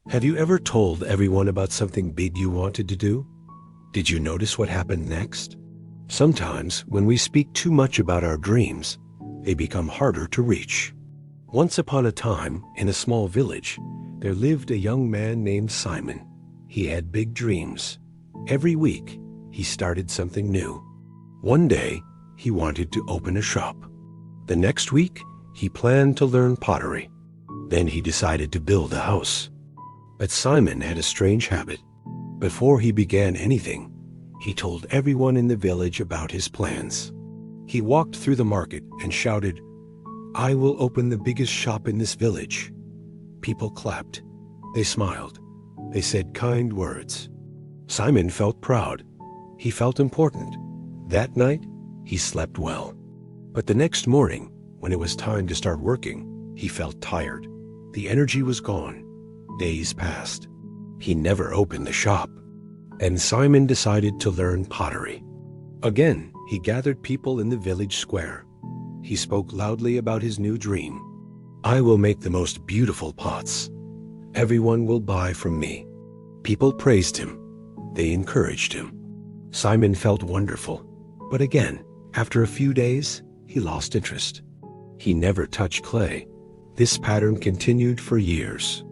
Have you ever told everyone about something big you wanted to do? Did you notice what happened next? Sometimes, when we speak too much about our dreams, they become harder to reach. Once upon a time, in a small village, there lived a young man named Simon. He had big dreams. Every week, he started something new. One day, he wanted to open a shop. The next week, he planned to learn pottery. Then he decided to build a house. But Simon had a strange habit. Before he began anything, he told everyone in the village about his plans. He walked through the market and shouted, "I will open the biggest shop in this village." People clapped. They smiled. They said kind words. Simon felt proud. He felt important. That night, he slept well. But the next morning, when it was time to start working, he felt tired. The energy was gone. Days passed. He never opened the shop. And Simon decided to learn pottery. Again, he gathered people in the village square. He spoke loudly about his new dream. "I will make the most beautiful pots. Everyone will buy from me." People praised him. They encouraged him. Simon felt wonderful. But again, after a few days, he lost interest. He never touched clay. This pattern continued for years.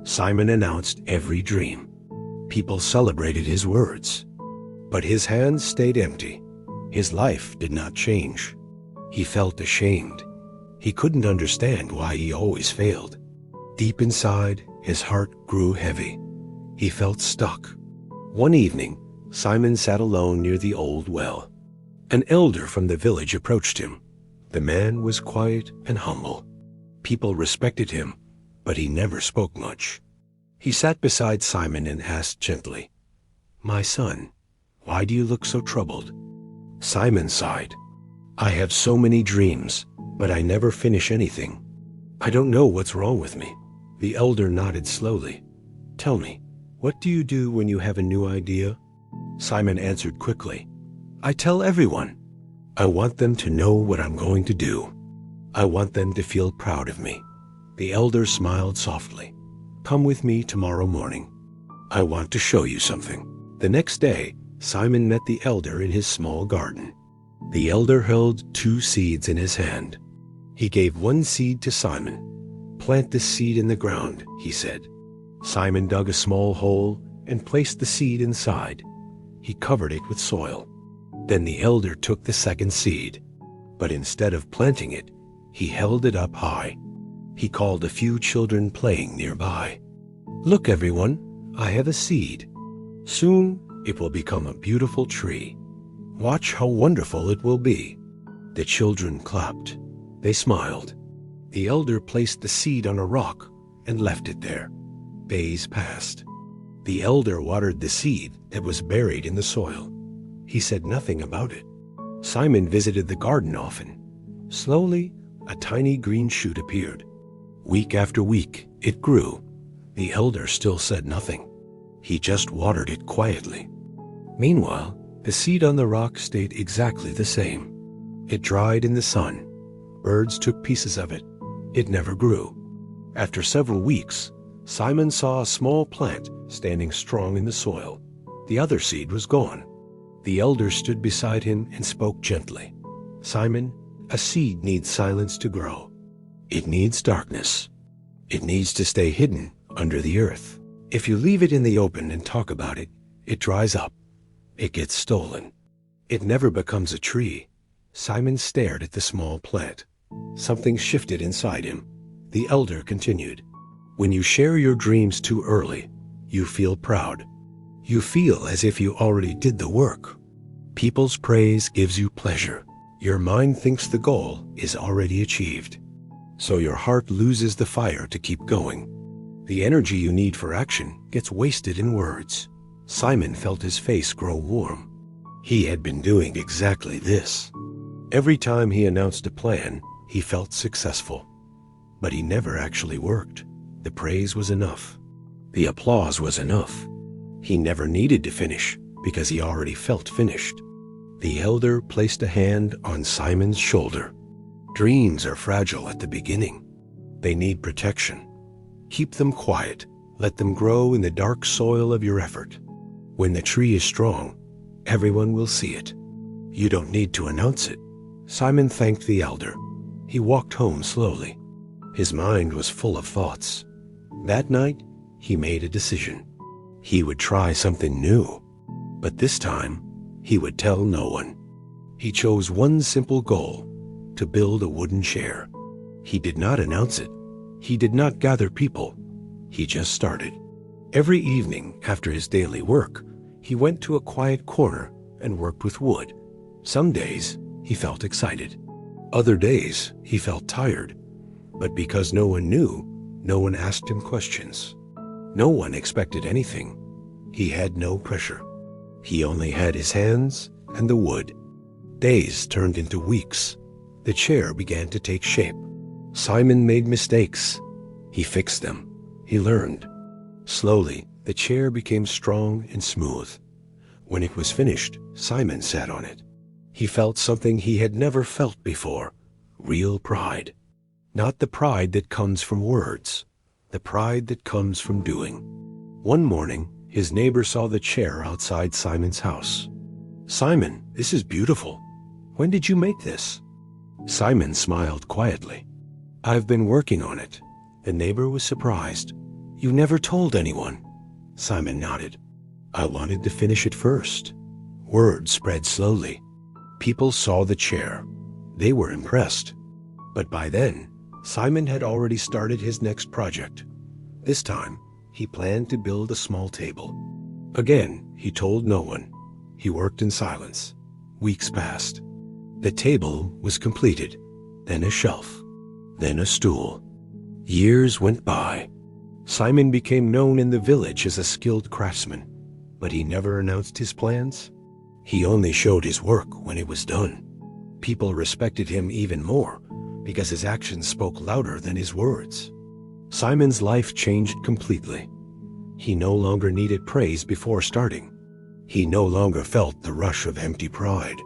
Simon announced every dream. People celebrated his words. But his hands stayed empty. His life did not change. He felt ashamed. He couldn't understand why he always failed. Deep inside, his heart grew heavy. He felt stuck. One evening, Simon sat alone near the old well. An elder from the village approached him. The man was quiet and humble. People respected him, but he never spoke much. He sat beside Simon and asked gently, "My son, why do you look so troubled?" Simon sighed. "I have so many dreams, but I never finish anything. I don't know what's wrong with me." The elder nodded slowly. "Tell me, what do you do when you have a new idea?" Simon answered quickly, "I tell everyone. I want them to know what I'm going to do. I want them to feel proud of me." The elder smiled softly. "Come with me tomorrow morning. I want to show you something." The next day, Simon met the elder in his small garden. The elder held 2 seeds in his hand. He gave one seed to Simon. "Plant this seed in the ground," he said. Simon dug a small hole and placed the seed inside. He covered it with soil. Then the elder took the second seed, but instead of planting it, he held it up high. He called a few children playing nearby. "Look, everyone, I have a seed. Soon it will become a beautiful tree. Watch how wonderful it will be." The children clapped. They smiled. The elder placed the seed on a rock and left it there. Days passed. The elder watered the seed that was buried in the soil. He said nothing about it. Simon visited the garden often. Slowly, a tiny green shoot appeared. Week after week, it grew. The elder still said nothing. He just watered it quietly. Meanwhile, the seed on the rock stayed exactly the same. It dried in the sun. Birds took pieces of it. It never grew. After several weeks, Simon saw a small plant standing strong in the soil. The other seed was gone. The elder stood beside him and spoke gently. "Simon, a seed needs silence to grow. It needs darkness. It needs to stay hidden under the earth. If you leave it in the open and talk about it, it dries up. It gets stolen. It never becomes a tree." Simon stared at the small plant. Something shifted inside him. The elder continued, "When you share your dreams too early, you feel proud. You feel as if you already did the work. People's praise gives you pleasure. Your mind thinks the goal is already achieved. So your heart loses the fire to keep going. The energy you need for action gets wasted in words." Simon felt his face grow warm. He had been doing exactly this. Every time he announced a plan, he felt successful. But he never actually worked. The praise was enough. The applause was enough. He never needed to finish because he already felt finished. The elder placed a hand on Simon's shoulder. "Dreams are fragile at the beginning. They need protection. Keep them quiet Let them grow in the dark soil of your effort. When the tree is strong, everyone will see it. You don't need to announce it. Simon thanked the elder. He walked home slowly. His mind was full of thoughts. That night, he made a decision. He would try something new, but this time, he would tell no one. He chose one simple goal: to build a wooden chair. He did not announce it. He did not gather people. He just started. Every evening after his daily work, he went to a quiet corner and worked with wood. Some days, he felt excited. Other days, he felt tired. But because no one knew, no one asked him questions. No one expected anything. He had no pressure. He only had his hands and the wood. Days turned into weeks. The chair began to take shape. Simon made mistakes. He fixed them. He learned. Slowly, the chair became strong and smooth. When it was finished, Simon sat on it. He felt something he had never felt before: real pride. Not the pride that comes from words, the pride that comes from doing. One morning, his neighbor saw the chair outside Simon's house. "Simon, this is beautiful. When did you make this?" Simon smiled quietly. "I've been working on it." The neighbor was surprised. "You never told anyone." Simon nodded. "I wanted to finish it first." Word spread slowly. People saw the chair. They were impressed. But by then, Simon had already started his next project. This time, he planned to build a small table. Again, he told no one. He worked in silence. Weeks passed. The table was completed, then a shelf, then a stool. Years went by. Simon became known in the village as a skilled craftsman, but he never announced his plans. He only showed his work when it was done. People respected him even more because his actions spoke louder than his words. Simon's life changed completely. He no longer needed praise before starting. He no longer felt the rush of empty pride.